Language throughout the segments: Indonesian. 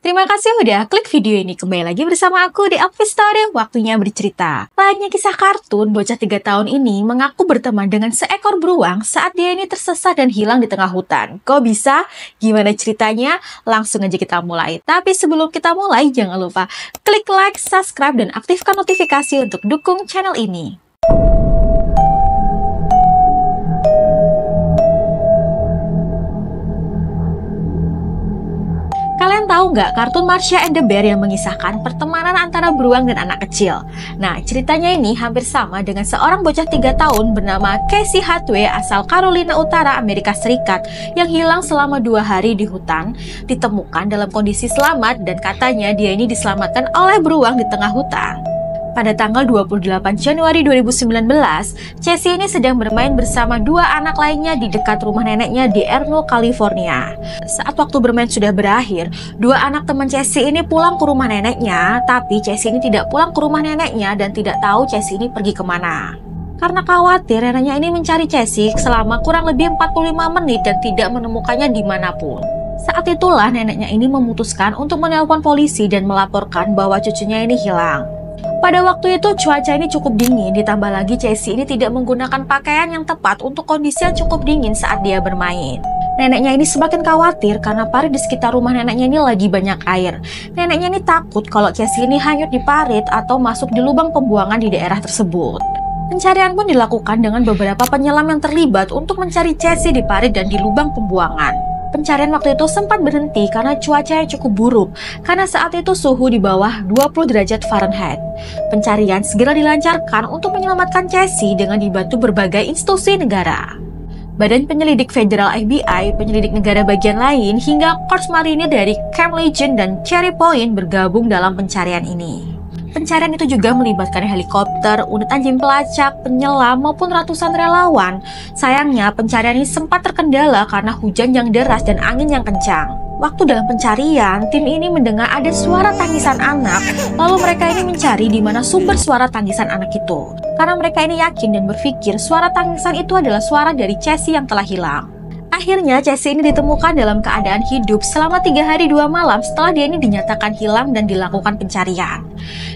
Terima kasih udah klik video ini. Kembali lagi bersama aku di Elvis Story, waktunya bercerita. Layaknya kisah kartun, bocah 3 tahun ini mengaku berteman dengan seekor beruang saat dia ini tersesat dan hilang di tengah hutan. Kok bisa? Gimana ceritanya? Langsung aja kita mulai. Tapi sebelum kita mulai, jangan lupa klik like, subscribe, dan aktifkan notifikasi untuk dukung channel ini. Kalian tahu nggak kartun Marsha and the Bear yang mengisahkan pertemanan antara beruang dan anak kecil? Nah, ceritanya ini hampir sama dengan seorang bocah 3 tahun bernama Casey Hathaway asal Carolina Utara, Amerika Serikat yang hilang selama 2 hari di hutan, ditemukan dalam kondisi selamat dan katanya dia ini diselamatkan oleh beruang di tengah hutan. Pada tanggal 28 Januari 2019, Casey ini sedang bermain bersama 2 anak lainnya di dekat rumah neneknya di Ernaux, California. Saat waktu bermain sudah berakhir, 2 anak teman Casey ini pulang ke rumah neneknya, tapi Casey ini tidak pulang ke rumah neneknya dan tidak tahu Casey ini pergi kemana. Karena khawatir, neneknya ini mencari Casey selama kurang lebih 45 menit dan tidak menemukannya dimanapun. Saat itulah neneknya ini memutuskan untuk menelpon polisi dan melaporkan bahwa cucunya ini hilang. Pada waktu itu cuaca ini cukup dingin, ditambah lagi Casey ini tidak menggunakan pakaian yang tepat untuk kondisi yang cukup dingin saat dia bermain. Neneknya ini semakin khawatir karena parit di sekitar rumah neneknya ini lagi banyak air. Neneknya ini takut kalau Casey ini hanyut di parit atau masuk di lubang pembuangan di daerah tersebut. Pencarian pun dilakukan dengan beberapa penyelam yang terlibat untuk mencari Casey di parit dan di lubang pembuangan. Pencarian waktu itu sempat berhenti karena cuaca yang cukup buruk, karena saat itu suhu di bawah 20 derajat Fahrenheit. Pencarian segera dilancarkan untuk menyelamatkan Casey dengan dibantu berbagai institusi negara. Badan Penyelidik Federal FBI, penyelidik negara bagian lain, hingga Korps Marinir dari Camp Lejeune dan Cherry Point bergabung dalam pencarian ini. Pencarian itu juga melibatkan helikopter, unit anjing pelacak, penyelam, maupun ratusan relawan. Sayangnya, pencarian ini sempat terkendala karena hujan yang deras dan angin yang kencang. Waktu dalam pencarian, tim ini mendengar ada suara tangisan anak, lalu mereka ini mencari di mana sumber suara tangisan anak itu. Karena mereka ini yakin dan berpikir suara tangisan itu adalah suara dari Casey yang telah hilang. Akhirnya Casey ini ditemukan dalam keadaan hidup selama 3 hari 2 malam setelah dia ini dinyatakan hilang dan dilakukan pencarian.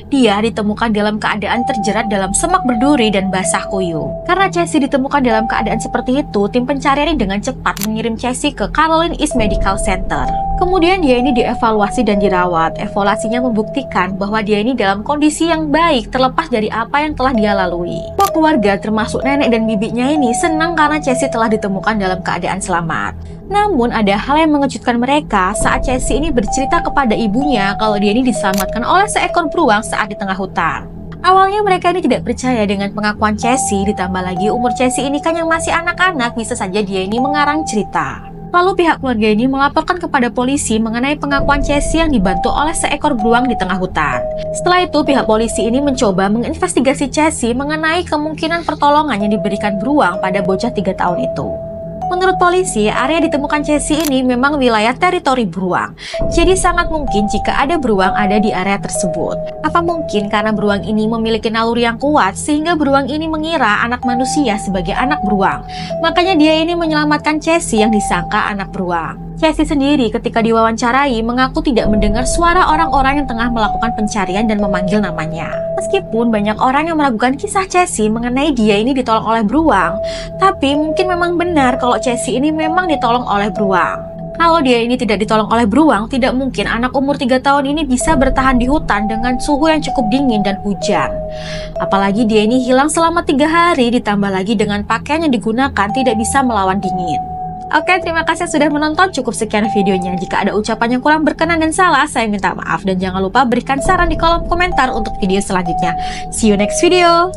Dia ditemukan dalam keadaan terjerat dalam semak berduri dan basah kuyup. Karena Casey ditemukan dalam keadaan seperti itu, tim pencarian ini dengan cepat mengirim Casey ke Caroline East Medical Center. Kemudian dia ini dievaluasi dan dirawat. Evaluasinya membuktikan bahwa dia ini dalam kondisi yang baik terlepas dari apa yang telah dia lalui. Semua keluarga termasuk nenek dan bibinya ini senang karena Casey telah ditemukan dalam keadaan selamat. Namun ada hal yang mengejutkan mereka saat Casey ini bercerita kepada ibunya kalau dia ini diselamatkan oleh seekor beruang saat di tengah hutan. Awalnya mereka ini tidak percaya dengan pengakuan Casey, ditambah lagi umur Casey ini kan yang masih anak-anak, bisa saja dia ini mengarang cerita. Lalu pihak keluarga ini melaporkan kepada polisi mengenai pengakuan Casey yang dibantu oleh seekor beruang di tengah hutan. Setelah itu pihak polisi ini mencoba menginvestigasi Casey mengenai kemungkinan pertolongan yang diberikan beruang pada bocah 3 tahun itu. Menurut polisi, area ditemukan Casey ini memang wilayah teritori beruang. Jadi sangat mungkin jika ada beruang ada di area tersebut. Apa mungkin karena beruang ini memiliki naluri yang kuat sehingga beruang ini mengira anak manusia sebagai anak beruang. Makanya dia ini menyelamatkan Casey yang disangka anak beruang. Casey sendiri ketika diwawancarai mengaku tidak mendengar suara orang-orang yang tengah melakukan pencarian dan memanggil namanya. Meskipun banyak orang yang meragukan kisah Casey mengenai dia ini ditolong oleh beruang, tapi mungkin memang benar kalau Casey ini memang ditolong oleh beruang. Kalau dia ini tidak ditolong oleh beruang, tidak mungkin anak umur 3 tahun ini bisa bertahan di hutan dengan suhu yang cukup dingin dan hujan. Apalagi dia ini hilang selama 3 hari, ditambah lagi dengan pakaian yang digunakan tidak bisa melawan dingin. Oke, terima kasih sudah menonton. Cukup sekian videonya. Jika ada ucapan yang kurang berkenan dan salah, saya minta maaf. Dan jangan lupa berikan saran di kolom komentar untuk video selanjutnya. See you next video.